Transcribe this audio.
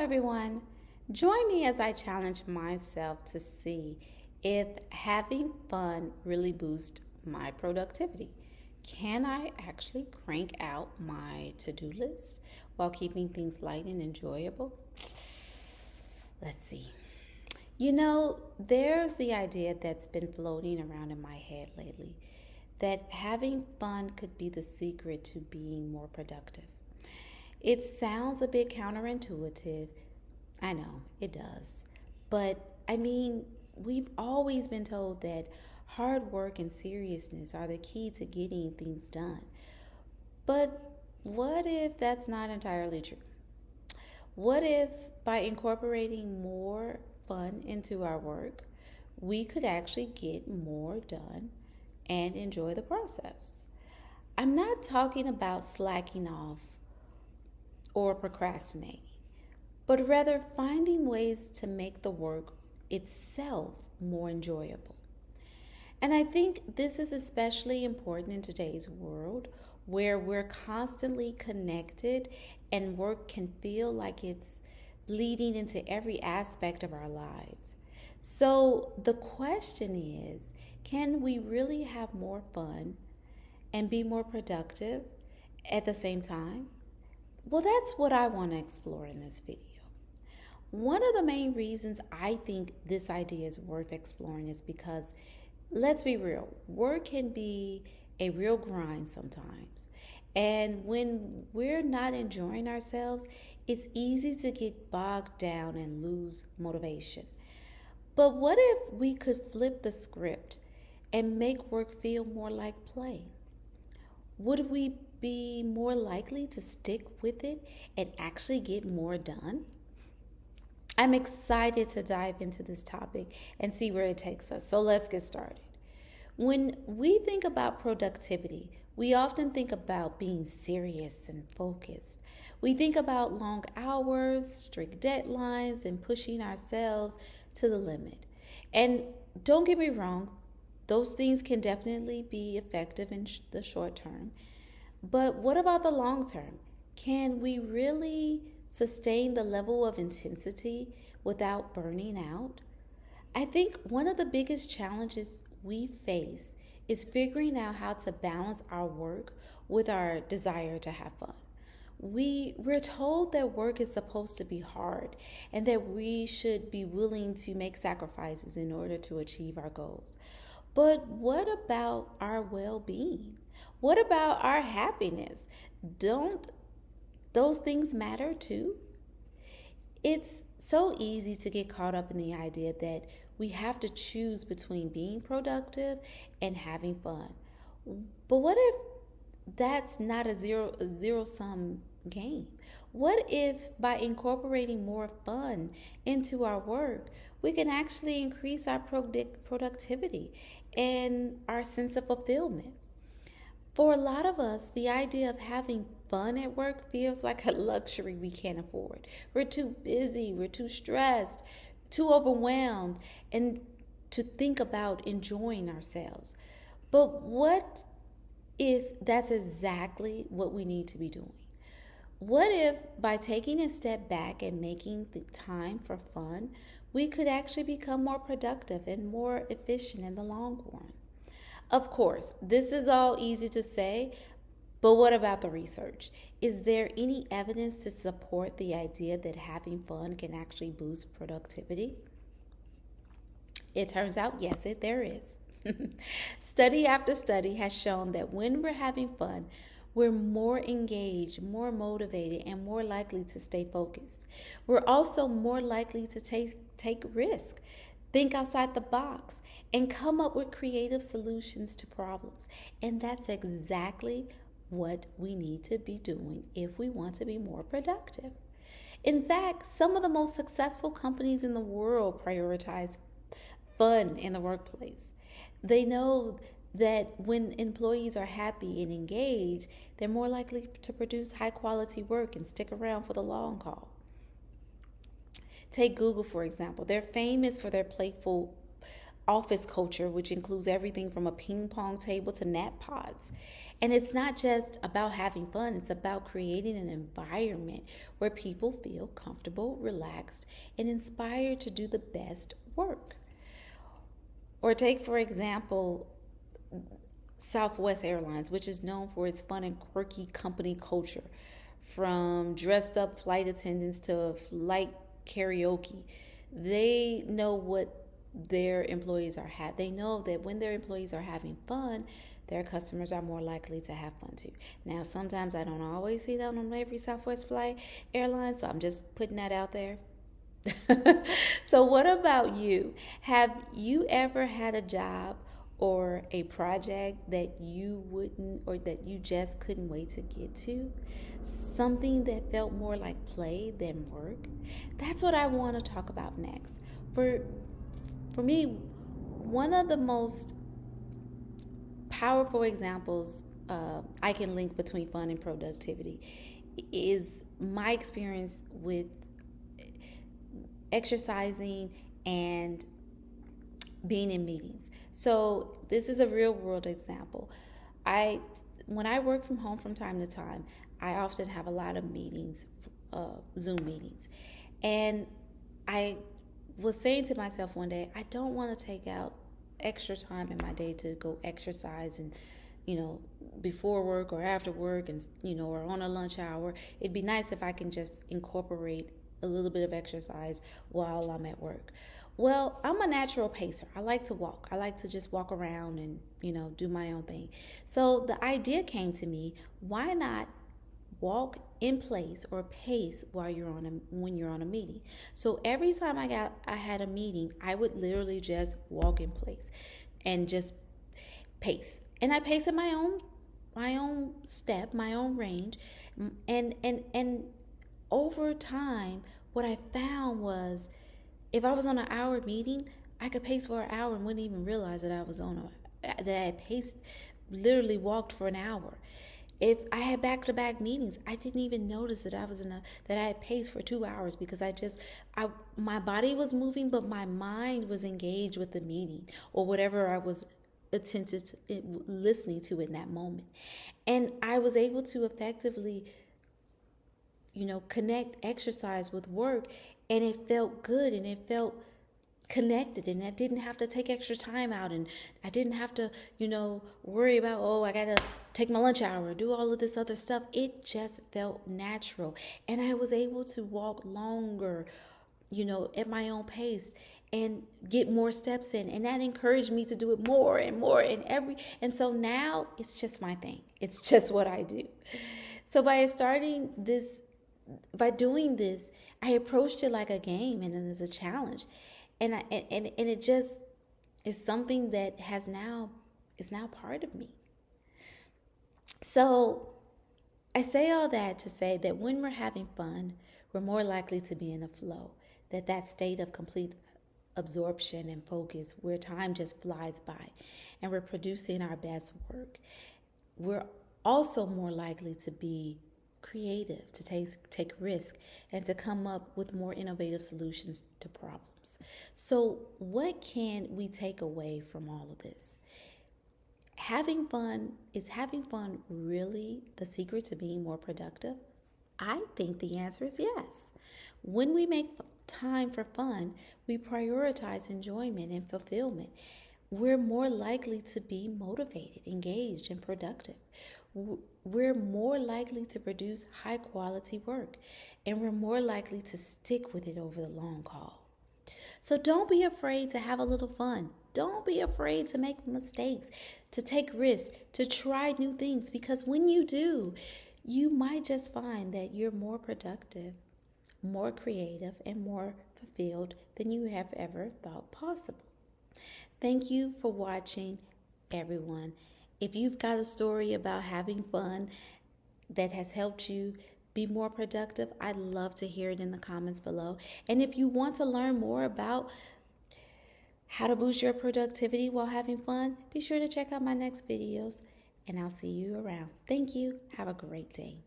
everyone. Join me as I challenge myself to see if having fun really boosts my productivity. Can I actually crank out my to do list while keeping things light and enjoyable? Let's see. There's the idea that's been floating around in my head lately that having fun could be the secret to being more productive. It sounds a bit counterintuitive. I know, it does. But we've always been told that hard work and seriousness are the key to getting things done. But what if that's not entirely true? What if by incorporating more fun into our work, we could actually get more done and enjoy the process? I'm not talking about slacking off or procrastinating, but rather finding ways to make the work itself more enjoyable. And I think this is especially important in today's world where we're constantly connected and work can feel like it's bleeding into every aspect of our lives. So the question is, can we really have more fun and be more productive at the same time? Well, that's what I want to explore in this video. One of the main reasons I think this idea is worth exploring is because, let's be real, work can be a real grind sometimes. And when we're not enjoying ourselves, it's easy to get bogged down and lose motivation. But what if we could flip the script and make work feel more like play? Would we be more likely to stick with it and actually get more done? I'm excited to dive into this topic and see where it takes us. So let's get started. When we think about productivity, we often think about being serious and focused. We think about long hours, strict deadlines, and pushing ourselves to the limit. And don't get me wrong, those things can definitely be effective in the short term. But what about the long term? Can we really sustain the level of intensity without burning out? I think one of the biggest challenges we face is figuring out how to balance our work with our desire to have fun. We're told that work is supposed to be hard and that we should be willing to make sacrifices in order to achieve our goals. But what about our well-being? What about our happiness? Don't those things matter too? It's so easy to get caught up in the idea that we have to choose between being productive and having fun. But what if that's not a zero sum game? What if by incorporating more fun into our work, we can actually increase our productivity and our sense of fulfillment? For a lot of us, the idea of having fun at work feels like a luxury we can't afford. We're too busy, we're too stressed, too overwhelmed, and to think about enjoying ourselves. But what if that's exactly what we need to be doing? What if by taking a step back and making the time for fun, we could actually become more productive and more efficient in the long run? Of course, this is all easy to say, but what about the research? Is there any evidence to support the idea that having fun can actually boost productivity? It turns out, yes, there is. Study after study has shown that when we're having fun, we're more engaged, more motivated, and more likely to stay focused. We're also more likely to take risk, think outside the box, and come up with creative solutions to problems. And that's exactly what we need to be doing if we want to be more productive. In fact, some of the most successful companies in the world prioritize fun in the workplace. They know that when employees are happy and engaged, they're more likely to produce high quality work and stick around for the long haul. Take Google, for example. They're famous for their playful office culture, which includes everything from a ping pong table to nap pods. And it's not just about having fun, it's about creating an environment where people feel comfortable, relaxed, and inspired to do the best work. Or take, for example, Southwest Airlines, which is known for its fun and quirky company culture, from dressed up flight attendants to flight karaoke. They know what their employees are they know that when their employees are having fun, their customers are more likely to have fun too. Now, sometimes I don't always see that on every Southwest flight airline, so I'm just putting that out there. So, what about you? Have you ever had a job or a project that you wouldn't or that you just couldn't wait to get to? Something that felt more like play than work? That's what I want to talk about next. For me, one of the most powerful examples I can link between fun and productivity is my experience with exercising and being in meetings. So this is a real world example. When I work from home from time to time, I often have a lot of meetings, Zoom meetings. And I was saying to myself one day, I don't want to take out extra time in my day to go exercise and, before work or after work and, or on a lunch hour. It'd be nice if I can just incorporate a little bit of exercise while I'm at work. Well, I'm a natural pacer. I like to walk. I like to just walk around and, do my own thing. So the idea came to me, why not walk in place or pace when you're on a meeting? So every time I had a meeting, I would literally just walk in place and just pace. And I pace at my own step, my own range. And over time, what I found was if I was on an hour meeting, I could pace for an hour and wouldn't even realize that that I had paced, literally walked for an hour. If I had back-to-back meetings, I didn't even notice that that I had paced for 2 hours because my body was moving, but my mind was engaged with the meeting or whatever I was attentive to, listening to in that moment. And I was able to effectively connect exercise with work, and it felt good and it felt connected, and I didn't have to take extra time out, and I didn't have to, worry about, I gotta take my lunch hour or do all of this other stuff. It just felt natural, and I was able to walk longer, at my own pace and get more steps in, and that encouraged me to do it more and more and so now it's just my thing. It's just what I do. So by doing this, I approached it like a game and then as a challenge. And it just is something that is now part of me. So I say all that to say that when we're having fun, we're more likely to be in a flow, that state of complete absorption and focus where time just flies by and we're producing our best work. We're also more likely to be creative, to take risk, and to come up with more innovative solutions to problems. So what can we take away from all of this? Is having fun really the secret to being more productive? I think the answer is yes. When we make time for fun, we prioritize enjoyment and fulfillment. We're more likely to be motivated, engaged, and productive. We're more likely to produce high quality work, and we're more likely to stick with it over the long haul. So don't be afraid to have a little fun. Don't be afraid to make mistakes, to take risks, to try new things, because when you do, you might just find that you're more productive, more creative, and more fulfilled than you have ever thought possible. Thank you for watching, everyone. If you've got a story about having fun that has helped you be more productive, I'd love to hear it in the comments below. And if you want to learn more about how to boost your productivity while having fun, be sure to check out my next videos, and I'll see you around. Thank you. Have a great day.